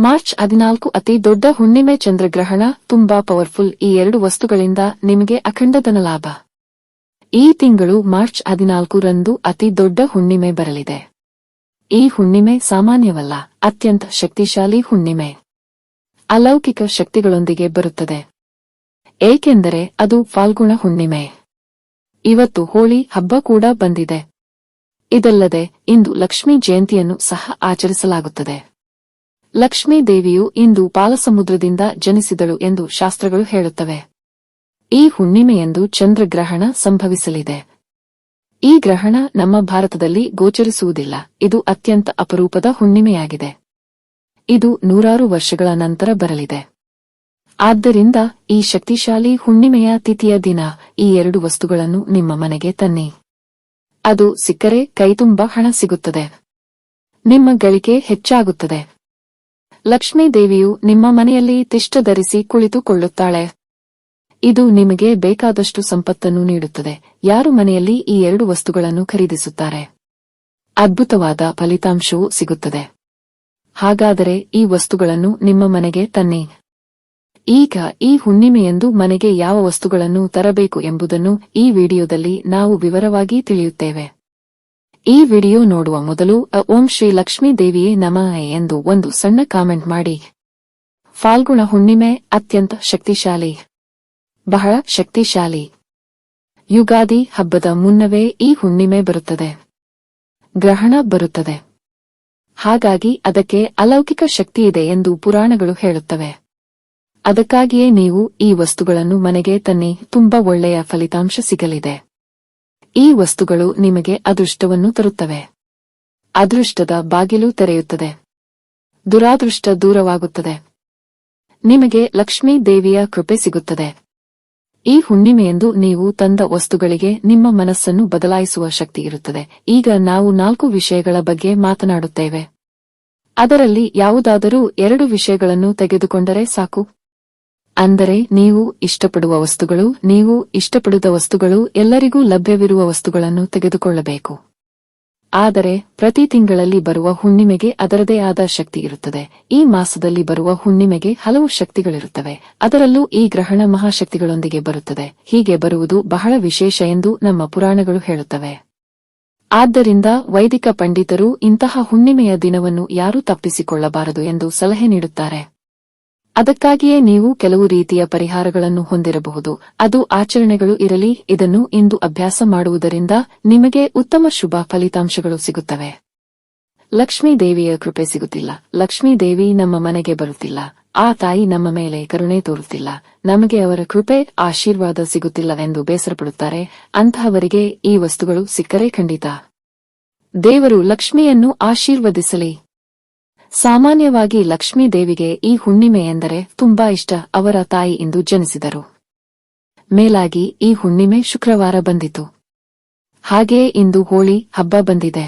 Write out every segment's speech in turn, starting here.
March 14 ಅತಿ ದೊಡ್ಡ ಹುಣ್ಣಿಮೆ ಚಂದ್ರಗ್ರಹಣ ತುಂಬಾ ಪವರ್ಫುಲ್. ಈ ಎರಡು ವಸ್ತುಗಳಿಂದ ನಿಮಗೆ ಅಖಂಡ ಧನಲಾಭ. ಈ ತಿಂಗಳು ಮಾರ್ಚ್ 14ರಂದು ಅತಿ ದೊಡ್ಡ ಹುಣ್ಣಿಮೆ ಬರಲಿದೆ. ಈ ಹುಣ್ಣಿಮೆ ಸಾಮಾನ್ಯವಲ್ಲ, ಅತ್ಯಂತ ಶಕ್ತಿಶಾಲಿ ಹುಣ್ಣಿಮೆ. ಅಲೌಕಿಕ ಶಕ್ತಿಗಳೊಂದಿಗೆ ಬರುತ್ತದೆ. ಏಕೆಂದರೆ ಅದು ಫಾಲ್ಗುಣ ಹುಣ್ಣಿಮೆ. ಇವತ್ತು ಹೋಳಿ ಹಬ್ಬ ಕೂಡ ಬಂದಿದೆ. ಇದಲ್ಲದೆ ಇಂದು ಲಕ್ಷ್ಮೀ ಜಯಂತಿಯನ್ನು ಸಹ ಆಚರಿಸಲಾಗುತ್ತದೆ. ಲಕ್ಷ್ಮೀ ದೇವಿಯು ಇಂದು ಪಾಲಸಮುದ್ರದಿಂದ ಜನಿಸಿದಳು ಎಂದು ಶಾಸ್ತ್ರಗಳು ಹೇಳುತ್ತವೆ. ಈ ಹುಣ್ಣಿಮೆಯಂದು ಚಂದ್ರಗ್ರಹಣ ಸಂಭವಿಸಲಿದೆ. ಈ ಗ್ರಹಣ ನಮ್ಮ ಭಾರತದಲ್ಲಿ ಗೋಚರಿಸುವುದಿಲ್ಲ. ಇದು ಅತ್ಯಂತ ಅಪರೂಪದ ಹುಣ್ಣಿಮೆಯಾಗಿದೆ. ಇದು ನೂರಾರು ವರ್ಷಗಳ ನಂತರ ಬರಲಿದೆ. ಆದ್ದರಿಂದ ಈ ಶಕ್ತಿಶಾಲಿ ಹುಣ್ಣಿಮೆಯ ತಿಥಿಯ ದಿನ ಈ ಎರಡು ವಸ್ತುಗಳನ್ನು ನಿಮ್ಮ ಮನೆಗೆ ತನ್ನಿ. ಅದು ಸಿಕ್ಕರೆ ಕೈತುಂಬ ಹಣ ಸಿಗುತ್ತದೆ. ನಿಮ್ಮ ಗಳಿಕೆ ಹೆಚ್ಚಾಗುತ್ತದೆ. ಲಕ್ಷ್ಮೀ ದೇವಿಯು ನಿಮ್ಮ ಮನೆಯಲ್ಲಿ ತಿಷ್ಟ ಧರಿಸಿ ಕುಳಿತುಕೊಳ್ಳುತ್ತಾಳೆ. ಇದು ನಿಮಗೆ ಬೇಕಾದಷ್ಟು ಸಂಪತ್ತನ್ನು ನೀಡುತ್ತದೆ. ಯಾರು ಮನೆಯಲ್ಲಿ ಈ ಎರಡು ವಸ್ತುಗಳನ್ನು ಖರೀದಿಸುತ್ತಾರೆ, ಅದ್ಭುತವಾದ ಫಲಿತಾಂಶವೂ ಸಿಗುತ್ತದೆ. ಹಾಗಾದರೆ ಈ ವಸ್ತುಗಳನ್ನು ನಿಮ್ಮ ಮನೆಗೆ ತನ್ನಿ. ಈಗ ಈ ಹುಣ್ಣಿಮೆಯಂದು ಮನೆಗೆ ಯಾವ ವಸ್ತುಗಳನ್ನು ತರಬೇಕು ಎಂಬುದನ್ನು ಈ ವಿಡಿಯೋದಲ್ಲಿ ನಾವು ವಿವರವಾಗಿ ತಿಳಿಯುತ್ತೇವೆ. ಈ ವಿಡಿಯೋ ನೋಡುವ ಮೊದಲು ಓಂ ಶ್ರೀ ಲಕ್ಷ್ಮೀ ದೇವಿಯೇ ನಮಃ ಎಂದು ಒಂದು ಸಣ್ಣ ಕಾಮೆಂಟ್ ಮಾಡಿ. ಫಾಲ್ಗುಣ ಹುಣ್ಣಿಮೆ ಅತ್ಯಂತ ಶಕ್ತಿಶಾಲಿ, ಬಹಳ ಶಕ್ತಿಶಾಲಿ. ಯುಗಾದಿ ಹಬ್ಬದ ಮುನ್ನವೇ ಈ ಹುಣ್ಣಿಮೆ ಬರುತ್ತದೆ. ಗ್ರಹಣ ಬರುತ್ತದೆ. ಹಾಗಾಗಿ ಅದಕ್ಕೆ ಅಲೌಕಿಕ ಶಕ್ತಿಯಿದೆ ಎಂದು ಪುರಾಣಗಳು ಹೇಳುತ್ತವೆ. ಅದಕ್ಕಾಗಿಯೇ ನೀವು ಈ ವಸ್ತುಗಳನ್ನು ಮನೆಗೆ ತನ್ನಿ. ತುಂಬಾ ಒಳ್ಳೆಯ ಫಲಿತಾಂಶ ಸಿಗಲಿದೆ. ಈ ವಸ್ತುಗಳು ನಿಮಗೆ ಅದೃಷ್ಟವನ್ನು ತರುತ್ತವೆ. ಅದೃಷ್ಟದ ಬಾಗಿಲು ತೆರೆಯುತ್ತದೆ. ದುರಾದೃಷ್ಟ ದೂರವಾಗುತ್ತದೆ. ನಿಮಗೆ ಲಕ್ಷ್ಮೀ ದೇವಿಯ ಕೃಪೆ ಸಿಗುತ್ತದೆ. ಈ ಹುಣ್ಣಿಮೆಯಂದು ನೀವು ತಂದ ವಸ್ತುಗಳಿಗೆ ನಿಮ್ಮ ಮನಸ್ಸನ್ನು ಬದಲಾಯಿಸುವ ಶಕ್ತಿ ಇರುತ್ತದೆ. ಈಗ ನಾವು 4 ವಿಷಯಗಳ ಬಗ್ಗೆ ಮಾತನಾಡುತ್ತೇವೆ. ಅದರಲ್ಲಿ ಯಾವುದಾದರೂ 2 ವಿಷಯಗಳನ್ನು ತೆಗೆದುಕೊಂಡರೆ ಸಾಕು. ಅಂದರೆ ನೀವು ಇಷ್ಟಪಡುವ ವಸ್ತುಗಳು, ನೀವು ಇಷ್ಟಪಡದ ವಸ್ತುಗಳು, ಎಲ್ಲರಿಗೂ ಲಭ್ಯವಿರುವ ವಸ್ತುಗಳನ್ನು ತೆಗೆದುಕೊಳ್ಳಬೇಕು. ಆದರೆ ಪ್ರತಿ ತಿಂಗಳಲ್ಲಿ ಬರುವ ಹುಣ್ಣಿಮೆಗೆ ಅದರದೇ ಆದ ಶಕ್ತಿ ಇರುತ್ತದೆ. ಈ ಮಾಸದಲ್ಲಿ ಬರುವ ಹುಣ್ಣಿಮೆಗೆ ಹಲವು ಶಕ್ತಿಗಳಿರುತ್ತವೆ. ಅದರಲ್ಲೂ ಈ ಗ್ರಹಣ ಮಹಾಶಕ್ತಿಗಳೊಂದಿಗೆ ಬರುತ್ತದೆ. ಹೀಗೆ ಬರುವುದು ಬಹಳ ವಿಶೇಷ ಎಂದು ನಮ್ಮ ಪುರಾಣಗಳು ಹೇಳುತ್ತವೆ. ಆದ್ದರಿಂದ ವೈದಿಕ ಪಂಡಿತರು ಇಂತಹ ಹುಣ್ಣಿಮೆಯ ದಿನವನ್ನು ಯಾರೂ ತಪ್ಪಿಸಿಕೊಳ್ಳಬಾರದು ಎಂದು ಸಲಹೆ ನೀಡುತ್ತಾರೆ. ಅದಕ್ಕಾಗಿಯೇ ನೀವು ಕೆಲವು ರೀತಿಯ ಪರಿಹಾರಗಳನ್ನು ಹೊಂದಿರಬಹುದು. ಅದು ಆಚರಣೆಗಳು ಇರಲಿ. ಇದನ್ನು ಇಂದು ಅಭ್ಯಾಸ ಮಾಡುವುದರಿಂದ ನಿಮಗೆ ಉತ್ತಮ ಶುಭ ಫಲಿತಾಂಶಗಳು ಸಿಗುತ್ತವೆ. ಲಕ್ಷ್ಮೀ ದೇವಿಯ ಕೃಪೆ ಸಿಗುತ್ತಿಲ್ಲ, ಲಕ್ಷ್ಮೀ ದೇವಿ ನಮ್ಮ ಮನೆಗೆ ಬರುತ್ತಿಲ್ಲ, ಆ ತಾಯಿ ನಮ್ಮ ಮೇಲೆ ಕರುಣೆ ತೋರುತ್ತಿಲ್ಲ, ನಮಗೆ ಅವರ ಕೃಪೆ ಆಶೀರ್ವಾದ ಸಿಗುತ್ತಿಲ್ಲವೆಂದು ಬೇಸರಪಡುತ್ತಾರೆ. ಅಂತಹವರಿಗೆ ಈ ವಸ್ತುಗಳು ಸಿಕ್ಕರೆ ಖಂಡಿತ ದೇವರು ಲಕ್ಷ್ಮಿಯನ್ನು ಆಶೀರ್ವದಿಸಲಿ. ಸಾಮಾನ್ಯವಾಗಿ ಲಕ್ಷ್ಮೀ ದೇವಿಗೆ ಈ ಹುಣ್ಣಿಮೆ ಎಂದರೆ ತುಂಬಾ ಇಷ್ಟ. ಅವರ ತಾಯಿ ಇಂದು ಜನಿಸಿದರು. ಮೇಲಾಗಿ ಈ ಹುಣ್ಣಿಮೆ ಶುಕ್ರವಾರ ಬಂದಿತು. ಹಾಗೆಯೇ ಇಂದು ಹೋಳಿ ಹಬ್ಬ ಬಂದಿದೆ.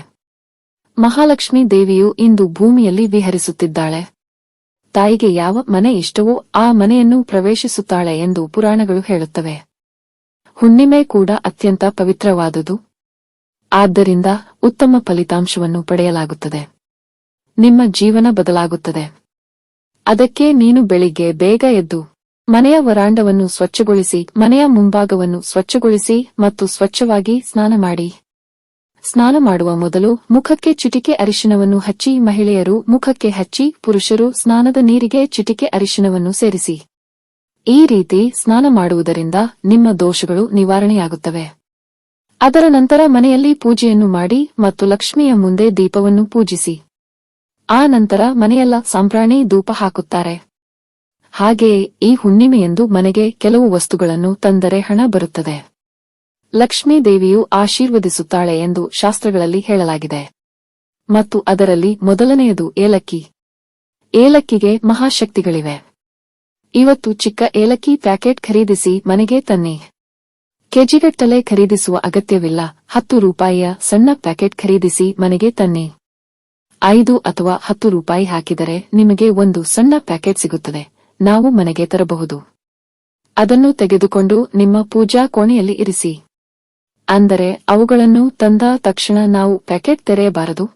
ಮಹಾಲಕ್ಷ್ಮೀ ದೇವಿಯು ಇಂದು ಭೂಮಿಯಲ್ಲಿ ವಿಹರಿಸುತ್ತಿದ್ದಾಳೆ. ತಾಯಿಗೆ ಯಾವ ಮನೆ ಇಷ್ಟವೋ ಆ ಮನೆಯನ್ನು ಪ್ರವೇಶಿಸುತ್ತಾಳೆ ಎಂದು ಪುರಾಣಗಳು ಹೇಳುತ್ತವೆ. ಹುಣ್ಣಿಮೆ ಕೂಡ ಅತ್ಯಂತ ಪವಿತ್ರವಾದುದು. ಆದ್ದರಿಂದ ಉತ್ತಮ ಫಲಿತಾಂಶವನ್ನು ಪಡೆಯಲಾಗುತ್ತದೆ. ನಿಮ್ಮ ಜೀವನ ಬದಲಾಗುತ್ತದೆ. ಅದಕ್ಕೆ ನೀನು ಬೆಳಿಗ್ಗೆ ಬೇಗ ಎದ್ದು ಮನೆಯ ವರಾಂಡವನ್ನು ಸ್ವಚ್ಛಗೊಳಿಸಿ, ಮನೆಯ ಮುಂಭಾಗವನ್ನು ಸ್ವಚ್ಛಗೊಳಿಸಿ ಮತ್ತು ಸ್ವಚ್ಛವಾಗಿ ಸ್ನಾನ ಮಾಡಿ. ಸ್ನಾನ ಮಾಡುವ ಮೊದಲು ಮುಖಕ್ಕೆ ಚಿಟಿಕೆ ಅರಿಶಿನವನ್ನು ಹಚ್ಚಿ, ಮಹಿಳೆಯರು ಮುಖಕ್ಕೆ ಹಚ್ಚಿ, ಪುರುಷರು ಸ್ನಾನದ ನೀರಿಗೆ ಚಿಟಿಕೆ ಅರಿಶಿನವನ್ನು ಸೇರಿಸಿ. ಈ ರೀತಿ ಸ್ನಾನ ಮಾಡುವುದರಿಂದ ನಿಮ್ಮ ದೋಷಗಳು ನಿವಾರಣೆಯಾಗುತ್ತವೆ. ಅದರ ನಂತರ ಮನೆಯಲ್ಲಿ ಪೂಜೆಯನ್ನು ಮಾಡಿ ಮತ್ತು ಲಕ್ಷ್ಮಿಯ ಮುಂದೆ ದೀಪವನ್ನು ಪೂಜಿಸಿ. ಆ ನಂತರ ಮನೆಯೆಲ್ಲ ಸಾಂಬ್ರಾಣಿ ಧೂಪ ಹಾಕುತ್ತಾರೆ. ಹಾಗೆಯೇ ಈ ಹುಣ್ಣಿಮೆಯಂದು ಮನೆಗೆ ಕೆಲವು ವಸ್ತುಗಳನ್ನು ತಂದರೆ ಹಣ ಬರುತ್ತದೆ. ಲಕ್ಷ್ಮೀ ದೇವಿಯು ಆಶೀರ್ವದಿಸುತ್ತಾಳೆ ಎಂದು ಶಾಸ್ತ್ರಗಳಲ್ಲಿ ಹೇಳಲಾಗಿದೆ. ಮತ್ತು ಅದರಲ್ಲಿ ಮೊದಲನೆಯದು ಏಲಕ್ಕಿ. ಏಲಕ್ಕಿಗೆ ಮಹಾಶಕ್ತಿಗಳಿವೆ. ಇವತ್ತು ಚಿಕ್ಕ ಏಲಕ್ಕಿ ಪ್ಯಾಕೆಟ್ ಖರೀದಿಸಿ ಮನೆಗೆ ತನ್ನಿ. ಕೆಜಿಗಟ್ಟಲೆ ಖರೀದಿಸುವ ಅಗತ್ಯವಿಲ್ಲ. 10 ರೂಪಾಯಿಯ ಸಣ್ಣ ಪ್ಯಾಕೆಟ್ ಖರೀದಿಸಿ ಮನೆಗೆ ತನ್ನಿ. 5 ಅಥವಾ 10 ರೂಪಾಯಿ ಹಾಕಿದರೆ ನಿಮಗೆ ಒಂದು ಸಣ್ಣ ಪ್ಯಾಕೆಟ್ ಸಿಗುತ್ತದೆ. ನಾವು ಮನೆಗೆ ತರಬಹುದು. ಅದನ್ನು ತೆಗೆದುಕೊಂಡು ನಿಮ್ಮ ಪೂಜಾ ಕೋಣೆಯಲ್ಲಿ ಇರಿಸಿ. ಅಂದರೆ ಅವುಗಳನ್ನು ತಂದ ತಕ್ಷಣ ನಾವು ಪ್ಯಾಕೆಟ್ ತೆರೆಯಬಾರದು.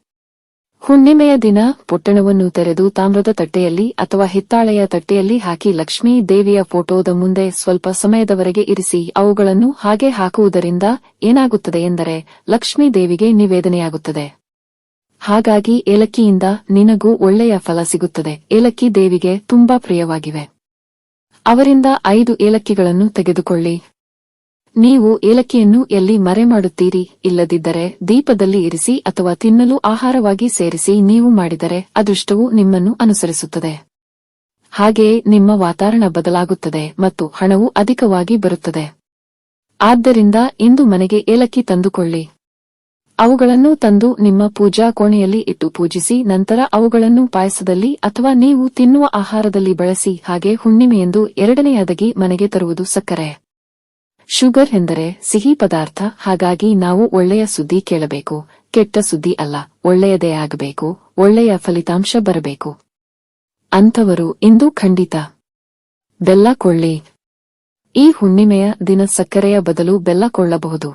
ಹುಣ್ಣಿಮೆಯ ದಿನ ಪೊಟ್ಟಣವನ್ನು ತೆರೆದು ತಾಮ್ರದ ತಟ್ಟೆಯಲ್ಲಿ ಅಥವಾ ಹಿತ್ತಾಳೆಯ ತಟ್ಟೆಯಲ್ಲಿ ಹಾಕಿ ಲಕ್ಷ್ಮೀ ದೇವಿಯ ಫೋಟೋದ ಮುಂದೆ ಸ್ವಲ್ಪ ಸಮಯದವರೆಗೆ ಇರಿಸಿ ಅವುಗಳನ್ನು ಹಾಗೆ ಹಾಕುವುದರಿಂದ ಏನಾಗುತ್ತದೆ ಎಂದರೆ ಲಕ್ಷ್ಮೀ ದೇವಿಗೆ ನಿವೇದನೆಯಾಗುತ್ತದೆ. ಹಾಗಾಗಿ ಏಲಕ್ಕಿಯಿಂದ ನಿನಗೂ ಒಳ್ಳೆಯ ಫಲ ಸಿಗುತ್ತದೆ. ಏಲಕ್ಕಿ ದೇವಿಗೆ ತುಂಬಾ ಪ್ರಿಯವಾಗಿವೆ. ಅವರಿಂದ 5 ಏಲಕ್ಕಿಗಳನ್ನು ತೆಗೆದುಕೊಳ್ಳಿ. ನೀವು ಏಲಕ್ಕಿಯನ್ನು ಎಲ್ಲಿ ಮರೆ ಮಾಡುತ್ತೀರಿ? ಇಲ್ಲದಿದ್ದರೆ ದೀಪದಲ್ಲಿ ಇರಿಸಿ ಅಥವಾ ತಿನ್ನಲು ಆಹಾರವಾಗಿ ಸೇರಿಸಿ. ನೀವು ಮಾಡಿದರೆ ಅದೃಷ್ಟವು ನಿಮ್ಮನ್ನು ಅನುಸರಿಸುತ್ತದೆ. ಹಾಗೆಯೇ ನಿಮ್ಮ ವಾತಾವರಣ ಬದಲಾಗುತ್ತದೆ ಮತ್ತು ಹಣವು ಅಧಿಕವಾಗಿ ಬರುತ್ತದೆ. ಆದ್ದರಿಂದ ಇಂದು ಮನೆಗೆ ಏಲಕ್ಕಿ ತಂದುಕೊಳ್ಳಿ. ಅವುಗಳನ್ನು ತಂದು ನಿಮ್ಮ ಪೂಜಾ ಕೋಣೆಯಲ್ಲಿ ಇಟ್ಟು ಪೂಜಿಸಿ. ನಂತರ ಅವುಗಳನ್ನು ಪಾಯಸದಲ್ಲಿ ಅಥವಾ ನೀವು ತಿನ್ನುವ ಆಹಾರದಲ್ಲಿ ಬಳಸಿ. ಹಾಗೆ ಹುಣ್ಣಿಮೆಯೆಂದು ಎರಡನೆಯದಾಗಿ ಮನೆಗೆ ತರುವುದು ಸಕ್ಕರೆ. ಶುಗರ್ ಎಂದರೆ ಸಿಹಿ ಪದಾರ್ಥ. ಹಾಗಾಗಿ ನಾವು ಒಳ್ಳೆಯ ಸುದ್ದಿ ಕೇಳಬೇಕು. ಕೆಟ್ಟ ಸುದ್ದಿ ಅಲ್ಲ, ಒಳ್ಳೆಯದೇ ಆಗಬೇಕು. ಒಳ್ಳೆಯ ಫಲಿತಾಂಶ ಬರಬೇಕು. ಅಂಥವರು ಇಂದು ಖಂಡಿತ ಬೆಲ್ಲ ಕೊಳ್ಳಿ. ಈ ಹುಣ್ಣಿಮೆಯ ದಿನ ಸಕ್ಕರೆಯ ಬದಲು ಬೆಲ್ಲ ಕೊಳ್ಳಬಹುದು.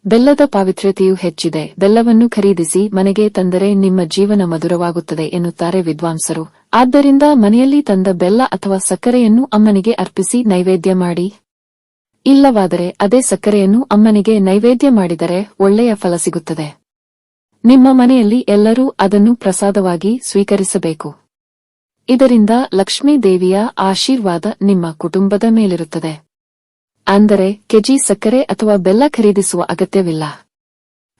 ಬೆಲ್ಲದ ಪಾವಿತ್ರ್ಯತೆಯೂ ಹೆಚ್ಚಿದೆ. ಬೆಲ್ಲವನ್ನು ಖರೀದಿಸಿ ಮನೆಗೆ ತಂದರೆ ನಿಮ್ಮ ಜೀವನ ಮಧುರವಾಗುತ್ತದೆ ಎನ್ನುತ್ತಾರೆ ವಿದ್ವಾಂಸರು. ಆದ್ದರಿಂದ ಮನೆಯಲ್ಲಿ ತಂದ ಬೆಲ್ಲ ಅಥವಾ ಸಕ್ಕರೆಯನ್ನು ಅಮ್ಮನಿಗೆ ಅರ್ಪಿಸಿ ನೈವೇದ್ಯ ಮಾಡಿ. ಇಲ್ಲವಾದರೆ ಅದೇ ಸಕ್ಕರೆಯನ್ನು ಅಮ್ಮನಿಗೆ ನೈವೇದ್ಯ ಮಾಡಿದರೆ ಒಳ್ಳೆಯ ಫಲ ಸಿಗುತ್ತದೆ. ನಿಮ್ಮ ಮನೆಯಲ್ಲಿ ಎಲ್ಲರೂ ಅದನ್ನು ಪ್ರಸಾದವಾಗಿ ಸ್ವೀಕರಿಸಬೇಕು. ಇದರಿಂದ ಲಕ್ಷ್ಮೀ ದೇವಿಯ ಆಶೀರ್ವಾದ ನಿಮ್ಮ ಕುಟುಂಬದ ಮೇಲಿರುತ್ತದೆ. ಅಂದರೆ ಕೆಜಿ ಸಕ್ಕರೆ ಅಥವಾ ಬೆಲ್ಲ ಖರೀದಿಸುವ ಅಗತ್ಯವಿಲ್ಲ.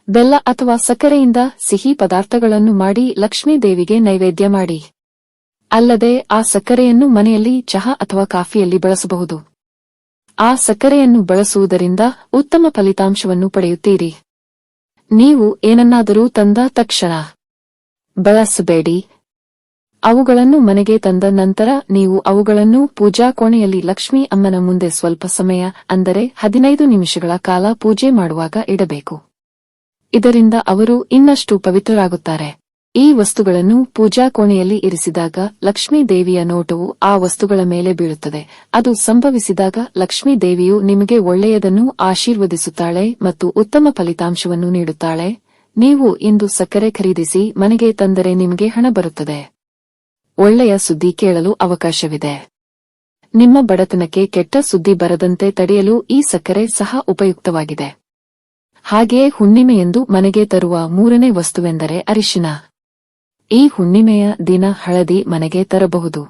ಬೆಲ್ಲ ಅಥವಾ ಸಕ್ಕರೆಯಿಂದ ಸಿಹಿ ಪದಾರ್ಥಗಳನ್ನು ಮಾಡಿ ಲಕ್ಷ್ಮೀ ದೇವಿಗೆ ನೈವೇದ್ಯ ಮಾಡಿ. ಅಲ್ಲದೆ ಆ ಸಕ್ಕರೆಯನ್ನು ಮನೆಯಲ್ಲಿ ಚಹಾ ಅಥವಾ ಕಾಫಿಯಲ್ಲಿ ಬಳಸಬಹುದು. ಆ ಸಕ್ಕರೆಯನ್ನು ಬಳಸುವುದರಿಂದ ಉತ್ತಮ ಫಲಿತಾಂಶವನ್ನು ಪಡೆಯುತ್ತೀರಿ. ನೀವು ಏನನ್ನಾದರೂ ತಂದ ತಕ್ಷಣ ಬಳಸಬೇಡಿ. ಅವುಗಳನ್ನು ಮನೆಗೆ ತಂದ ನಂತರ ನೀವು ಅವುಗಳನ್ನು ಪೂಜಾ ಕೋಣೆಯಲ್ಲಿ ಲಕ್ಷ್ಮೀ ಅಮ್ಮನ ಮುಂದೆ ಸ್ವಲ್ಪ ಸಮಯ, ಅಂದರೆ 15 ನಿಮಿಷಗಳ ಕಾಲ ಪೂಜೆ ಮಾಡುವಾಗ ಇಡಬೇಕು. ಇದರಿಂದ ಅವರು ಇನ್ನಷ್ಟು ಪವಿತ್ರರಾಗುತ್ತಾರೆ. ಈ ವಸ್ತುಗಳನ್ನು ಪೂಜಾ ಕೋಣೆಯಲ್ಲಿ ಇರಿಸಿದಾಗ ಲಕ್ಷ್ಮೀ ದೇವಿಯ ನೋಟವು ಆ ವಸ್ತುಗಳ ಮೇಲೆ ಬೀಳುತ್ತದೆ. ಅದು ಸಂಭವಿಸಿದಾಗ ಲಕ್ಷ್ಮೀ ದೇವಿಯು ನಿಮಗೆ ಒಳ್ಳೆಯದನ್ನು ಆಶೀರ್ವದಿಸುತ್ತಾಳೆ ಮತ್ತು ಉತ್ತಮ ಫಲಿತಾಂಶವನ್ನು ನೀಡುತ್ತಾಳೆ. ನೀವು ಇಂದು ಸಕ್ಕರೆ ಖರೀದಿಸಿ ಮನೆಗೆ ತಂದರೆ ನಿಮಗೆ ಹಣ ಬರುತ್ತದೆ. ಒಳ್ಳೆಯ ಸುದ್ದಿ ಕೇಳಲು ಅವಕಾಶವಿದೆ. ನಿಮ್ಮ ಬಡತನಕ್ಕೆ ಕೆಟ್ಟ ಸುದ್ದಿ ಬರದಂತೆ ತಡೆಯಲು ಈ ಸಕ್ಕರೆ ಸಹ ಉಪಯುಕ್ತವಾಗಿದೆ. ಹಾಗೆಯೇ ಹುಣ್ಣಿಮೆಯೆಂದು ಮನೆಗೆ ತರುವ 3ನೇ ವಸ್ತುವೆಂದರೆ ಅರಿಶಿನ. ಈ ಹುಣ್ಣಿಮೆಯ ದಿನ ಹಳದಿ ಮನೆಗೆ ತರಬಹುದು.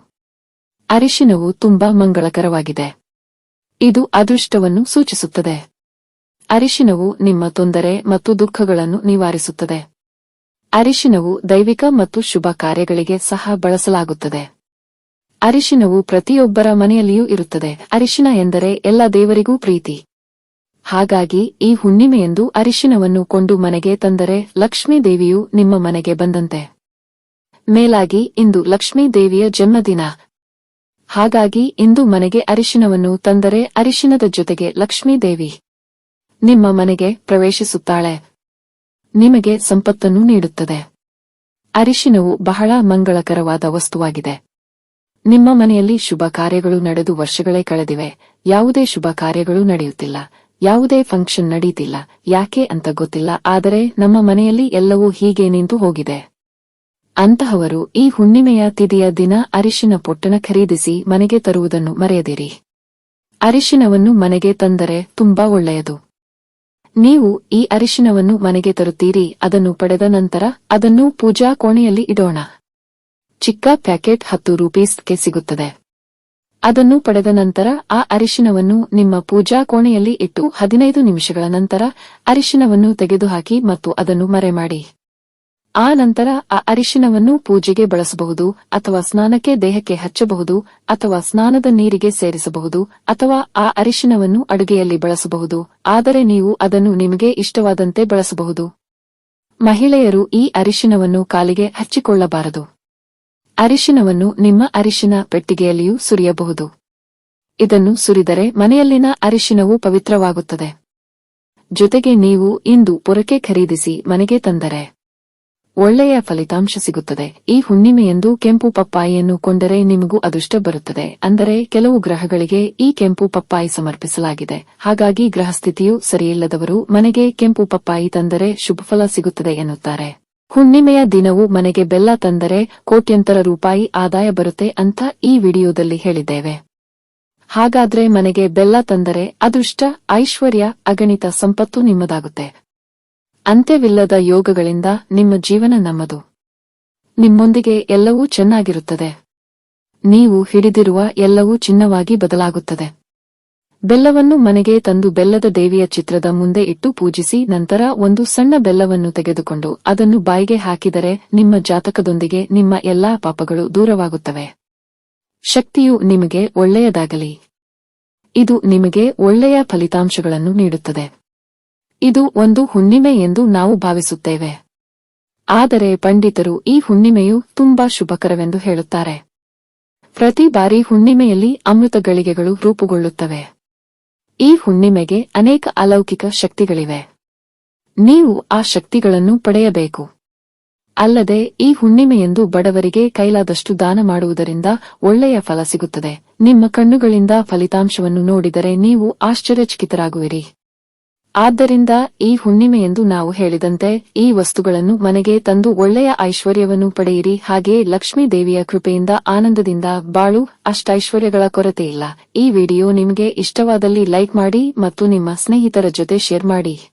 ಅರಿಶಿನವು ತುಂಬಾ ಮಂಗಳಕರವಾಗಿದೆ. ಇದು ಅದೃಷ್ಟವನ್ನು ಸೂಚಿಸುತ್ತದೆ. ಅರಿಶಿನವು ನಿಮ್ಮ ತೊಂದರೆ ಮತ್ತು ದುಃಖಗಳನ್ನು ನಿವಾರಿಸುತ್ತದೆ. ಅರಿಶಿನವು ದೈವಿಕ ಮತ್ತು ಶುಭ ಕಾರ್ಯಗಳಿಗೆ ಸಹ ಬಳಸಲಾಗುತ್ತದೆ. ಅರಿಶಿನವು ಪ್ರತಿಯೊಬ್ಬರ ಮನೆಯಲ್ಲಿಯೂ ಇರುತ್ತದೆ. ಅರಿಶಿನ ಎಂದರೆ ಎಲ್ಲ ದೇವರಿಗೂ ಪ್ರೀತಿ. ಹಾಗಾಗಿ ಈ ಹುಣ್ಣಿಮೆಯೆಂದು ಅರಿಶಿನವನ್ನು ಕೊಂಡು ಮನೆಗೆ ತಂದರೆ ಲಕ್ಷ್ಮೀ ದೇವಿಯು ನಿಮ್ಮ ಮನೆಗೆ ಬಂದಂತೆ. ಮೇಲಾಗಿ ಇಂದು ಲಕ್ಷ್ಮೀ ದೇವಿಯ ಜನ್ಮದಿನ. ಹಾಗಾಗಿ ಇಂದು ಮನೆಗೆ ಅರಿಶಿನವನ್ನು ತಂದರೆ ಅರಿಶಿನದ ಜೊತೆಗೆ ಲಕ್ಷ್ಮೀ ದೇವಿ ನಿಮ್ಮ ಮನೆಗೆ ಪ್ರವೇಶಿಸುತ್ತಾಳೆ. ನಿಮಗೆ ಸಂಪತ್ತನ್ನು ನೀಡುತ್ತದೆ. ಅರಿಶಿನವು ಬಹಳ ಮಂಗಳಕರವಾದ ವಸ್ತುವಾಗಿದೆ. ನಿಮ್ಮ ಮನೆಯಲ್ಲಿ ಶುಭ ಕಾರ್ಯಗಳು ನಡೆದು ವರ್ಷಗಳೇ ಕಳೆದಿವೆ. ಯಾವುದೇ ಶುಭ ಕಾರ್ಯಗಳು ನಡೆಯುತ್ತಿಲ್ಲ. ಯಾವುದೇ ಫಂಕ್ಷನ್ ನಡೆಯುತ್ತಿಲ್ಲ. ಯಾಕೆ ಅಂತ ಗೊತ್ತಿಲ್ಲ. ಆದರೆ ನಮ್ಮ ಮನೆಯಲ್ಲಿ ಎಲ್ಲವೂ ಹೀಗೆ ನಿಂತು ಹೋಗಿದೆ. ಅಂತಹವರು ಈ ಹುಣ್ಣಿಮೆಯ ತಿಥಿಯ ದಿನ ಅರಿಶಿನ ಪೊಟ್ಟಣ ಖರೀದಿಸಿ ಮನೆಗೆ ತರುವುದನ್ನು ಮರೆಯದಿರಿ. ಅರಿಶಿನವನ್ನು ಮನೆಗೆ ತಂದರೆ ತುಂಬಾ ಒಳ್ಳೆಯದು. ನೀವು ಈ ಅರಿಶಿನವನ್ನು ಮನೆಗೆ ತರುತ್ತೀರಿ. ಅದನ್ನು ಪಡೆದ ನಂತರ ಅದನ್ನು ಪೂಜಾ ಕೋಣೆಯಲ್ಲಿ ಇಡೋಣ. ಚಿಕ್ಕ ಪ್ಯಾಕೆಟ್ 10 ರೂಪೀಸ್ಗೆ ಸಿಗುತ್ತದೆ. ಅದನ್ನು ಪಡೆದ ನಂತರ ಆ ಅರಿಶಿನವನ್ನು ನಿಮ್ಮ ಪೂಜಾ ಕೋಣೆಯಲ್ಲಿ ಇಟ್ಟು 15 ನಿಮಿಷಗಳ ನಂತರ ಅರಿಶಿನವನ್ನು ತೆಗೆದುಹಾಕಿ ಮತ್ತು ಅದನ್ನು ಮರೆ ಮಾಡಿ. ಆ ನಂತರ ಆ ಅರಿಶಿನವನ್ನು ಪೂಜೆಗೆ ಬಳಸಬಹುದು ಅಥವಾ ಸ್ನಾನಕ್ಕೆ ದೇಹಕ್ಕೆ ಹಚ್ಚಬಹುದು ಅಥವಾ ಸ್ನಾನದ ನೀರಿಗೆ ಸೇರಿಸಬಹುದು ಅಥವಾ ಆ ಅರಿಶಿನವನ್ನು ಅಡುಗೆಯಲ್ಲಿ ಬಳಸಬಹುದು. ಆದರೆ ನೀವು ಅದನ್ನು ನಿಮಗೆ ಇಷ್ಟವಾದಂತೆ ಬಳಸಬಹುದು. ಮಹಿಳೆಯರು ಈ ಅರಿಶಿನವನ್ನು ಕಾಲಿಗೆ ಹಚ್ಚಿಕೊಳ್ಳಬಾರದು. ಅರಿಶಿನವನ್ನು ನಿಮ್ಮ ಅರಿಶಿನ ಪೆಟ್ಟಿಗೆಯಲ್ಲಿಯೂ ಸುರಿಯಬಹುದು. ಇದನ್ನು ಸುರಿದರೆ ಮನೆಯಲ್ಲಿನ ಅರಿಶಿನವು ಪವಿತ್ರವಾಗುತ್ತದೆ. ಜೊತೆಗೆ ನೀವು ಇಂದು ಪೊರಕೆ ಖರೀದಿಸಿ ಮನೆಗೆ ತಂದರೆ ಒಳ್ಳೆಯ ಫಲಿತಾಂಶ ಸಿಗುತ್ತದೆ. ಈ ಹುಣ್ಣಿಮೆಯೆಂದು ಕೆಂಪು ಪಪ್ಪಾಯಿಯನ್ನು ಕೊಂಡರೆ ನಿಮಗೂ ಅದೃಷ್ಟ ಬರುತ್ತದೆ. ಅಂದರೆ ಕೆಲವು ಗ್ರಹಗಳಿಗೆ ಈ ಕೆಂಪು ಪಪ್ಪಾಯಿ ಸಮರ್ಪಿಸಲಾಗಿದೆ. ಹಾಗಾಗಿ ಗ್ರಹಸ್ಥಿತಿಯು ಸರಿಯಿಲ್ಲದವರು ಮನೆಗೆ ಕೆಂಪು ಪಪ್ಪಾಯಿ ತಂದರೆ ಶುಭಫಲ ಸಿಗುತ್ತದೆ ಎನ್ನುತ್ತಾರೆ. ಹುಣ್ಣಿಮೆಯ ದಿನವೂ ಮನೆಗೆ ಬೆಲ್ಲ ತಂದರೆ ಕೋಟ್ಯಂತರ ರೂಪಾಯಿ ಆದಾಯ ಬರುತ್ತೆ ಅಂತ ಈ ವಿಡಿಯೋದಲ್ಲಿ ಹೇಳಿದ್ದೇವೆ. ಹಾಗಾದ್ರೆ ಮನೆಗೆ ಬೆಲ್ಲ ತಂದರೆ ಅದೃಷ್ಟ, ಐಶ್ವರ್ಯ, ಅಗಣಿತ ಸಂಪತ್ತು ನಿಮ್ಮದಾಗುತ್ತೆ. ಅಂತ್ಯವಿಲ್ಲದ ಯೋಗಗಳಿಂದ ನಿಮ್ಮ ಜೀವನ ನಮ್ಮದು. ನಿಮ್ಮೊಂದಿಗೆ ಎಲ್ಲವೂ ಚೆನ್ನಾಗಿರುತ್ತದೆ. ನೀವು ಹಿಡಿದಿರುವ ಎಲ್ಲವೂ ಚಿನ್ನವಾಗಿ ಬದಲಾಗುತ್ತದೆ. ಬೆಲ್ಲವನ್ನು ಮನೆಗೆ ತಂದು ಬೆಲ್ಲದ ದೇವಿಯ ಚಿತ್ರದ ಮುಂದೆ ಇಟ್ಟು ಪೂಜಿಸಿ ನಂತರ ಒಂದು ಸಣ್ಣ ಬೆಲ್ಲವನ್ನು ತೆಗೆದುಕೊಂಡು ಅದನ್ನು ಬಾಯಿಗೆ ಹಾಕಿದರೆ ನಿಮ್ಮ ಜಾತಕದೊಂದಿಗೆ ನಿಮ್ಮ ಎಲ್ಲಾ ಪಾಪಗಳು ದೂರವಾಗುತ್ತವೆ. ಶಕ್ತಿಯು ನಿಮಗೆ ಒಳ್ಳೆಯದಾಗಲಿ. ಇದು ನಿಮಗೆ ಒಳ್ಳೆಯ ಫಲಿತಾಂಶಗಳನ್ನು ನೀಡುತ್ತದೆ. ಇದು ಒಂದು ಹುಣ್ಣಿಮೆ ಎಂದು ನಾವು ಭಾವಿಸುತ್ತೇವೆ. ಆದರೆ ಪಂಡಿತರು ಈ ಹುಣ್ಣಿಮೆಯು ತುಂಬಾ ಶುಭಕರವೆಂದು ಹೇಳುತ್ತಾರೆ. ಪ್ರತಿ ಬಾರಿ ಹುಣ್ಣಿಮೆಯಲ್ಲಿ ಅಮೃತ ಗಳಿಗೆಗಳು ರೂಪುಗೊಳ್ಳುತ್ತವೆ. ಈ ಹುಣ್ಣಿಮೆಗೆ ಅನೇಕ ಅಲೌಕಿಕ ಶಕ್ತಿಗಳಿವೆ. ನೀವು ಆ ಶಕ್ತಿಗಳನ್ನು ಪಡೆಯಬೇಕು. ಅಲ್ಲದೆ ಈ ಹುಣ್ಣಿಮೆಯಂದು ಬಡವರಿಗೆ ಕೈಲಾದಷ್ಟು ದಾನ ಮಾಡುವುದರಿಂದ ಒಳ್ಳೆಯ ಫಲ ಸಿಗುತ್ತದೆ. ನಿಮ್ಮ ಕಣ್ಣುಗಳಿಂದ ಫಲಿತಾಂಶವನ್ನು ನೋಡಿದರೆ ನೀವು ಆಶ್ಚರ್ಯಚಕಿತರಾಗುವಿರಿ. ಆದ್ದರಿಂದ ಈ ಹುಣ್ಣಿಮೆಯಂದು ನಾವು ಹೇಳಿದಂತೆ ಈ ವಸ್ತುಗಳನ್ನು ಮನೆಗೆ ತಂದು ಒಳ್ಳೆಯ ಐಶ್ವರ್ಯವನ್ನು ಪಡೆಯಿರಿ. ಹಾಗೆಯೇ ಲಕ್ಷ್ಮೀ ದೇವಿಯ ಕೃಪೆಯಿಂದ ಆನಂದದಿಂದ ಬಾಳು. ಅಷ್ಟೈಶ್ವರ್ಯಗಳ ಕೊರತೆಯಿಲ್ಲ. ಈ ವಿಡಿಯೋ ನಿಮಗೆ ಇಷ್ಟವಾದಲ್ಲಿ ಲೈಕ್ ಮಾಡಿ ಮತ್ತು ನಿಮ್ಮ ಸ್ನೇಹಿತರ ಜೊತೆ ಶೇರ್ ಮಾಡಿ.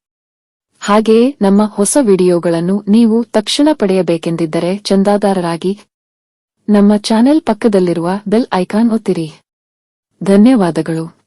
ಹಾಗೆಯೇ ನಮ್ಮ ಹೊಸ ವಿಡಿಯೋಗಳನ್ನು ನೀವು ತಕ್ಷಣ ಪಡೆಯಬೇಕೆಂದಿದ್ದರೆ ಚಂದಾದಾರರಾಗಿ ನಮ್ಮ ಚಾನೆಲ್ ಪಕ್ಕದಲ್ಲಿರುವ ಬೆಲ್ ಐಕಾನ್ ಒತ್ತಿರಿ. ಧನ್ಯವಾದಗಳು.